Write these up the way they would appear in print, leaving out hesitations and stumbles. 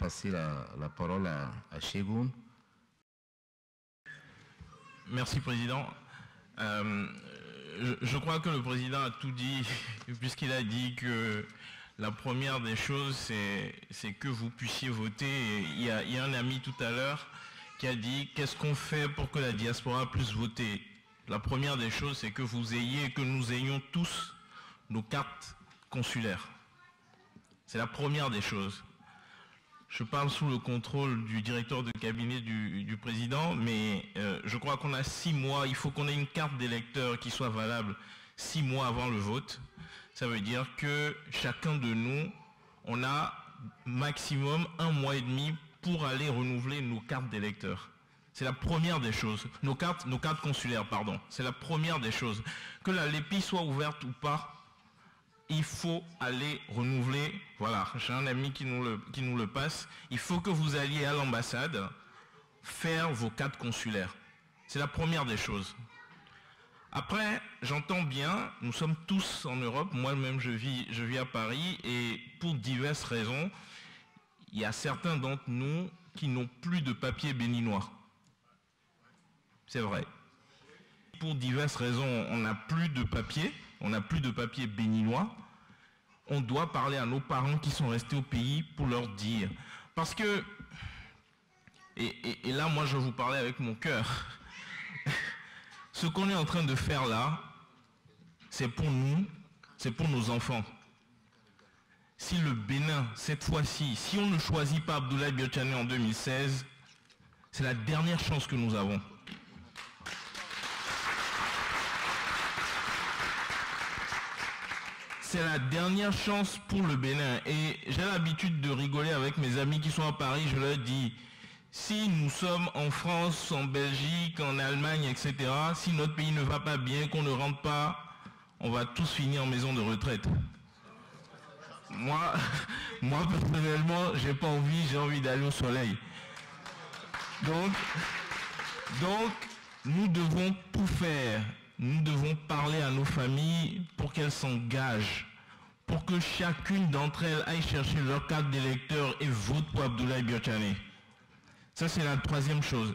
passer la parole à Segun. Merci, Président. Je crois que le Président a tout dit, puisqu'il a dit que la première des choses, c'est que vous puissiez voter. Et il y a un ami tout à l'heure qui a dit « Qu'est-ce qu'on fait pour que la diaspora puisse voter ?» La première des choses, c'est que que nous ayons tous nos cartes consulaires. C'est la première des choses. Je parle sous le contrôle du directeur de cabinet du président, mais je crois qu'on a 6 mois, il faut qu'on ait une carte d'électeur qui soit valable 6 mois avant le vote. Ça veut dire que chacun de nous, on a maximum 1 mois et demi pour aller renouveler nos cartes d'électeurs. C'est la première des choses. Nos cartes consulaires, pardon. C'est la première des choses. Que la LEPI soit ouverte ou pas, il faut aller renouveler. Voilà, j'ai un ami qui nous le passe. Il faut que vous alliez à l'ambassade faire vos cartes consulaires. C'est la première des choses. Après, j'entends bien, nous sommes tous en Europe. Moi-même, je vis à Paris et pour diverses raisons, il y a certains d'entre nous qui n'ont plus de papier béninois. C'est vrai. Pour diverses raisons, on n'a plus de papier. On n'a plus de papier béninois. On doit parler à nos parents qui sont restés au pays pour leur dire. Parce que, et là, moi, je vous parlais avec mon cœur. Ce qu'on est en train de faire là, c'est pour nous, c'est pour nos enfants. Si le Bénin, cette fois-ci, si on ne choisit pas Abdoulaye Biotchane en 2016, c'est la dernière chance que nous avons. C'est la dernière chance pour le Bénin. Et j'ai l'habitude de rigoler avec mes amis qui sont à Paris. Je leur dis, si nous sommes en France, en Belgique, en Allemagne, etc., si notre pays ne va pas bien, qu'on ne rentre pas, on va tous finir en maison de retraite. Moi personnellement, j'ai pas envie, j'ai envie d'aller au soleil. Donc, nous devons tout faire. Nous devons parler à nos familles pour qu'elles s'engagent, pour que chacune d'entre elles aille chercher leur carte d'électeur et vote pour Abdoulaye Biotchane. Ça, c'est la 3e chose.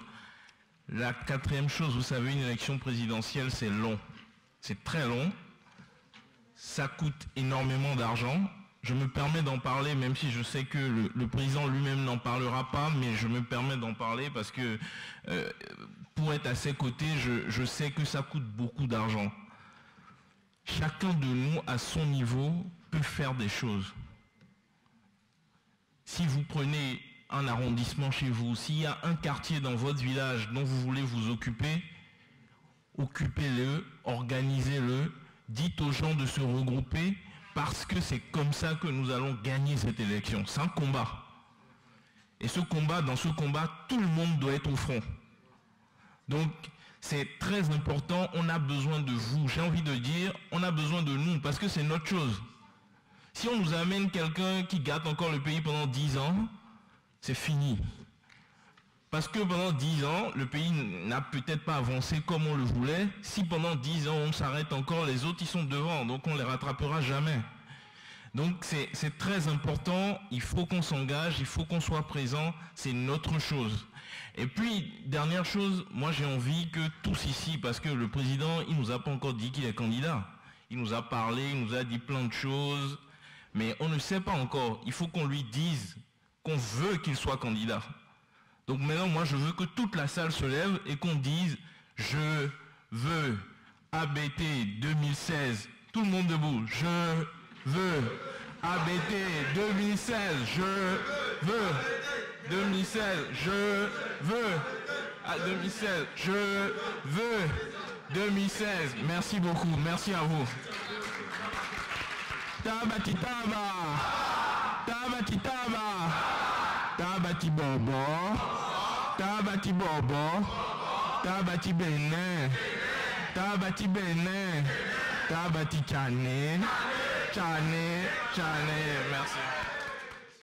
La 4e chose, vous savez, une élection présidentielle, c'est long. C'est très long. Ça coûte énormément d'argent. Je me permets d'en parler, même si je sais que le président lui-même n'en parlera pas, mais je me permets d'en parler parce que pour être à ses côtés, je sais que ça coûte beaucoup d'argent. Chacun de nous, à son niveau, peut faire des choses. Si vous prenez un arrondissement chez vous, s'il y a un quartier dans votre village dont vous voulez vous occuper, occupez-le, organisez-le, dites aux gens de se regrouper, parce que c'est comme ça que nous allons gagner cette élection. C'est un combat. Et dans ce combat, tout le monde doit être au front. Donc, c'est très important. On a besoin de vous. J'ai envie de dire, on a besoin de nous, parce que c'est notre chose. Si on nous amène quelqu'un qui gâte encore le pays pendant 10 ans, c'est fini. Parce que pendant 10 ans, le pays n'a peut-être pas avancé comme on le voulait. Si pendant 10 ans, on s'arrête encore, les autres, ils sont devant. Donc, on ne les rattrapera jamais. Donc, c'est très important. Il faut qu'on s'engage, il faut qu'on soit présent. C'est notre chose. Et puis, dernière chose, moi, j'ai envie que tous ici, parce que le président, il nous a pas encore dit qu'il est candidat. Il nous a parlé, il nous a dit plein de choses. Mais on ne sait pas encore. Il faut qu'on lui dise qu'on veut qu'il soit candidat. Donc maintenant, moi, je veux que toute la salle se lève et qu'on dise « Je veux ABT 2016 ». Tout le monde debout. « Je veux ABT 2016 ». Je veux 2016. Je veux à 2016. Je veux 2016. Merci beaucoup. Merci à vous. Tabati taba. Tabati taba. Tabati bobo. Tabati bobo, tabati Bénin, tabati Bénin, tabati Tchane, Tchane, Tchane, merci.